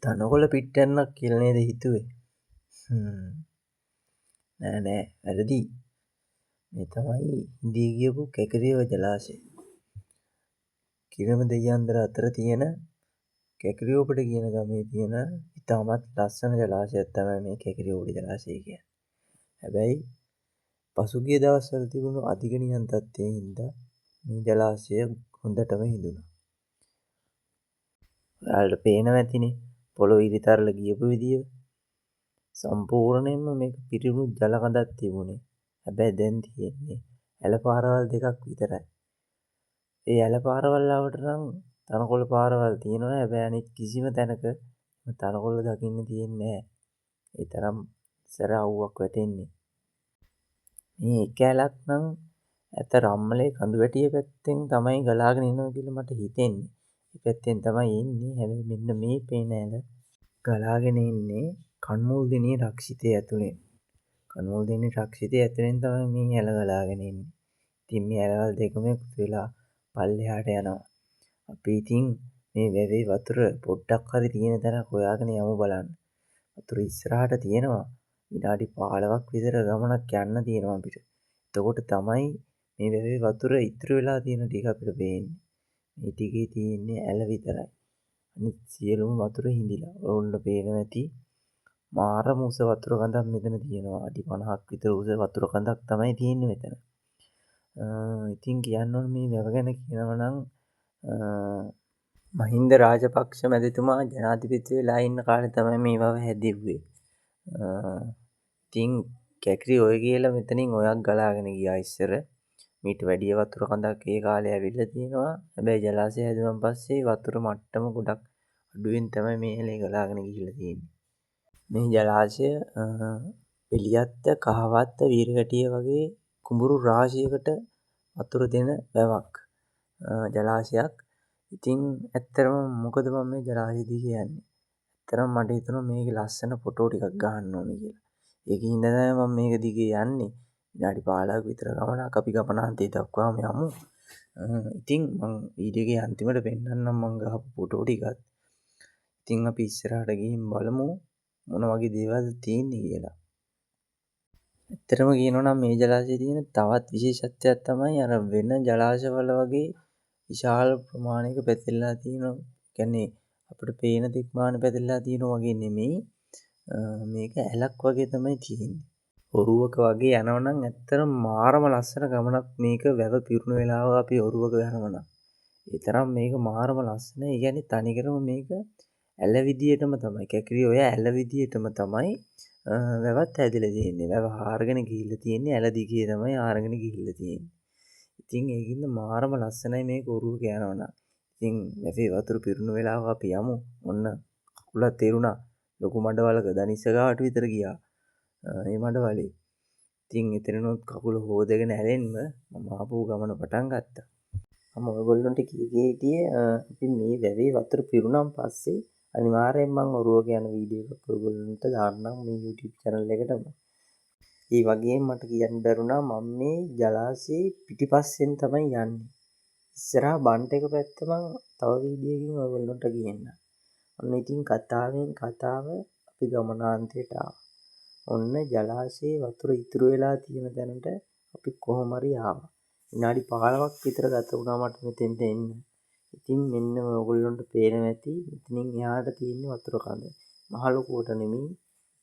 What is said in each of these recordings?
තනකොළ පිට්ටන්නක් කියලා නේද හිතුවේ? නෑ වැරදි. මේ තමයි හිඳී ගියපු කැකිරියව ජලාශය. කිරම දෙවියන්දර අතර තියෙන කැකිරියෝපඩ කියන ගමේ තියෙන ඉතාමත් ලස්සන ජලාශයක් තමයි මේ කැකිරියෝපඩ ජලාශය කියන්නේ. හැබැයි පසුගිය දවස්වල තිබුණු අධික නියම් තත්ත්වයෙන් හින්දා මේ ජලාශය හොඳටම හිඳුණා. ඔයාලට පේනවා ඇතිනේ පොළොව ඉරිතරල ගියපු විදිය. සම්පූර්ණයෙන්ම මේක පිරුණු ජල කඳක් තිබුණේ. හැබැයි දැන් තියෙන්නේ ඇල පාරවල් දෙකක් විතරයි. ඒ ඇල පාරවල් ආවට නම් තනකොළ පාරවල් තියෙනවා. හැබැයි අනිත් කිසිම තැනක තනකොළ දකින්න තියෙන්නේ නැහැ. ඒ තරම් සැර අවුවක් වැටෙන්නේ. මේ එක ඇලක් නම් ඇත රම්මලේ කඳුවැටිය පැත්තෙන් තමයි ගලාගෙන එනවා කියලා මට හිතෙන්නේ. ඒ පැත්තෙන් තමයි එන්නේ. හැබැයි මෙන්න මේ පේන ඇල ගලාගෙන එන්නේ කන්මුල්දිනේ රක්ෂිතය ඇතුලෙන්. කන්මුල්දිනේ රක්ෂිතය ඇතුලෙන් තමයි මේ ඇල ගලාගෙන එන්නේ. ඉතින් මේ ඇලවල් දෙකම එකතු වෙලා පල්ලෙහාට යනවා. අපි ඉතින් මේ වැවේ වතුර පොඩ්ඩක් හරි තියෙන තැනක් හොයාගෙන යමු බලන්න. වතුර ඉස්සරහට තියෙනවා. විනාඩි 15ක් විතර ගමනක් යන්න තියෙනවා අපිට. එතකොට තමයි මේ වැවේ වතුර ඉතුරු වෙලා තියෙන ටික අපිට පේන්නේ. මේ ටිකේ තියෙන්නේ ඇල විතරයි. අනිත් සියලුම වතුර හිඳිලා. ඔයගොල්ලෝ පේනවා ඇති මාරම උස වතුර කඳක් මෙතන තියෙනවා. අඩි 50ක් විතර උස වතුර කඳක් තමයි තියෙන්නේ මෙතන. ඉතින් කියන්න ඕන මේ වැව ගැන කියනවා නම් මහින්ද රාජපක්ෂ මැතිතුමා ජනාධිපති වෙලා ඉන්න කාලේ තමයි මේ වැව හැදෙව්වේ. ඉතින් කැකිරි ඔය කියලා මෙතනින් ඔයක් ගලාගෙන ගියා ඉස්සර. මීට වැඩිය වතුර කඳක් ඒ කාලේ ඇවිල්ලා තියෙනවා. හැබැයි ජලාශය හැදුවන් පස්සේ වතුර මට්ටම ගොඩක් අඩුවෙන් තමයි මේ ඇලේ ගලාගෙන ගිහිල්ලා තියෙන්නේ. මේ ජලාශය එළියත්ත කහවත්ත වීරගැටිය වගේ කුඹුරු රාශියකට වතුර දෙන වැවක් ජලාශයක්. ඉතින් ඇත්තටම මොකද මම මේ ජලාශය දිගේ යන්නේ. ඇත්තටම මට හිතුණා මේකේ ලස්සන ෆොටෝ ටිකක් ගන්න ඕනේ කියලා. ඒකින් තමයි මම මේක දිගේ යන්නේ. විනාඩි 15ක් විතර ගමනක් අපි ගමනාන්තය දක්වාම යමු. ඉතින් මම වීඩියෝ එකේ අන්තිමට පෙන්නන්නම් මම ගහපු ෆොටෝ ටිකත්. ඉතින් අපි ඉස්සරහට ගිහින් බලමු මොන වගේ දේවල්ද තියෙන්නේ කියලා. ඇත්තටම කියනවා නම් මේ ජලාශයේ තියෙන තවත් විශේෂත්වයක් තමයි අර වෙන ජලාශවල වගේ විශාල ප්‍රමාණයක පැතිරලා තියෙන, කියන්නේ අපිට පේන දිග්මාන පැතිරලා තියෙනවා වගේ නෙමෙයි. මේක ඇලක් වගේ තමයි තියෙන්නේ. ඔරුවක වගේ යනවනම් ඇත්තටම මාරම ලස්සන ගමනක් මේක වැව පිරුණු වෙලාව අපි ඔරුවක යනවනම්. ඒ තරම් මේක මාරම ලස්සන. ඒ කියන්නේ තනිකරම මේක ඇල විදියටම තමයි. කැකිරි ඔය ඇල විදියටම තමයි වැවත් හැදිලා තියෙන්නේ. වැව හාරගෙන ගිහිල්ලා තියෙන්නේ ඇල දිගේ තමයි හාරගෙන ගිහිල්ලා තියෙන්නේ. ඉතින් ඒකින්ද මාරම ලස්සනයි මේක ඔරුවක යනවනම්. ඉතින් වැවේ වතුර පිරුණු වෙලාව අපි යමු. ඔන්න කකුලක් තෙරුණා. ලොකු මඩවලක දනිස්ස ගාවට විතර ගියා. මේ මඩවලේ. ඉතින් එතනනොත් කකුල හොදගෙන ඇලෙන්න මම ආපහු ගමන පටන් ගත්තා. මම ඔයගොල්ලන්ට හිටියේ අපි මේ වැවේ වතුර පිරුණාන් පස්සේ අනිවාර්යෙන් මම ඔරුවක යන වීඩියෝ එකක් ඔයගොල්ලන්ට දාන්නම් මේ YouTube channel එකටම. ඒ වගේම මට කියන්න බැරුණා මම මේ ජලාශයේ පිටිපස්සෙන් තමයි යන්නේ. ඉස්සරහා බන්ට් එක පැත්ත මම තව වීඩියෝ එකකින් ඔයගොල්ලන්ට ගේන්නම්. ඔන්න ඉතින් කතාවෙන් කතාව අපි ගමනාන්තයට ආවා. ඔන්න ජලාශයේ වතුර ඉතුරු වෙලා තියෙන තැනට අපි කොහොම හරි ආවා. විනාඩි 15ක් විතර ගත වුණා මට මෙතෙන්ට එන්න. ඉතින් මෙන්න ඔයගොල්ලන්ට පේනවා ඇති මෙතනින් එහාට තියෙන වතුර කඳ. මහ ලොකුවට නෙමෙයි,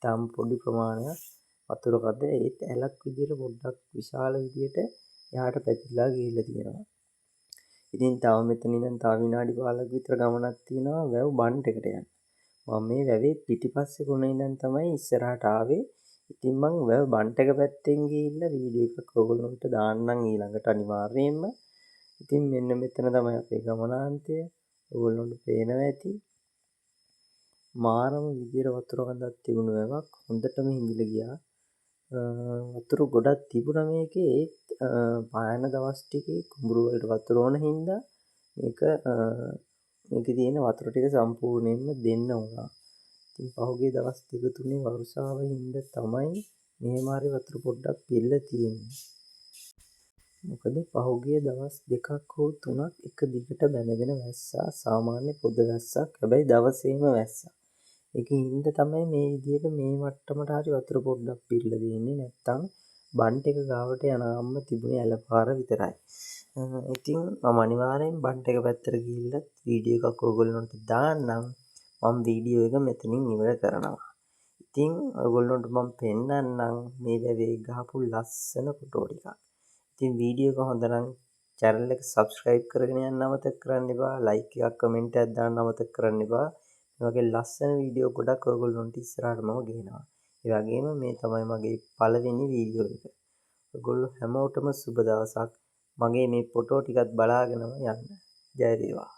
තාම පොඩි ප්‍රමාණයක් වතුර කඳ. ඒත් ඇලක් විදියට පොඩ්ඩක් විශාල විදියට එහාට පැතිරලා ගිහිල්ලා තියෙනවා. ඉතින් තව මෙතන ඉඳන් තව විනාඩි 15ක් විතර ගමනක් තියෙනවා වැව් බන්ට් එකට යන්න. මම මේ වැවේ පිටිපස්සේ කොනේ ඉඳන් තමයි ඉස්සරහට ආවේ. ඉතින් මං වැව බන්ට් එක පැත්තෙන් ගිහිල්ලා වීඩියෝ එකක් ඔයගොල්ලන්ට දාන්නම් ඊළඟට අනිවාර්යයෙන්ම. ඉතින් මෙන්න මෙතන තමයි අපේ ගමනාන්තය. ඔයගොල්ලන්ට පේනවා ඇති. මාරම විදියට වතුර කඳක් තිබුණු වැවක් හොඳටම හිඳිලා ගියා. වතුර ගොඩක් තිබුණා මේකේ. ඒත් පායන දවස් ටිකේ කුඹුරු වලට වතුර ඕන හින්දා මේකේ තියෙන වතුර ටික සම්පූර්ණයෙන්ම දෙන්න වුණා. ඉතින් පහුගිය දවස් දෙක තුනේ වර්ෂාව හින්දා තමයි මෙහෙම හරි වතුර පොඩ්ඩක් පිරලා තියෙන්නේ. මොකද පහුගිය දවස් දෙකක් හෝ තුනක් එක දිගට බැඳගෙන වැස්සා. සාමාන්‍ය පොද වැස්සක්. හැබැයි දවසේම වැස්සා. ඒකින්ද තමයි මේ විදිහට මේ මට්ටමට හරි වතුර පොඩ්ඩක් පිරලා තියෙන්නේ. නැත්තම් බන්ට් එක ගාවට යනකම්ම තිබුණේ ඇලපාර විතරයි. ඉතින් මම අනිවාර්යෙන් බන්ට් එක පැත්තට ගිහිල්ලා වීඩියෝ එකක් ඔයගොල්ලන්ට දාන්නම්. මම වීඩියෝ එක මෙතනින් ඉවර කරනවා. ඉතින් ඔයගොල්ලන්ට මම පෙන්නන්නම් මේ වැවේ ගහපු ලස්සන ෆොටෝ ටිකක්. ඉතින් වීඩියෝ එක හොඳ නම් channel එක subscribe කරගෙන යන්න අමතක කරන්න එපා. like එකක් comment එකක් දාන්න අමතක කරන්න එපා. මේ වගේ ලස්සන වීඩියෝ ගොඩක් ඔයගොල්ලන්ට ඉස්සරහට මම ගේනවා. ඒ වගේම මේ තමයි මගේ පළවෙනි වීඩියෝ එක. ඔයගොල්ලෝ හැමෝටම සුබ දවසක්. මගේ මේ ෆොටෝ ටිකත් බලාගෙනම යන්න. ජය වේවා.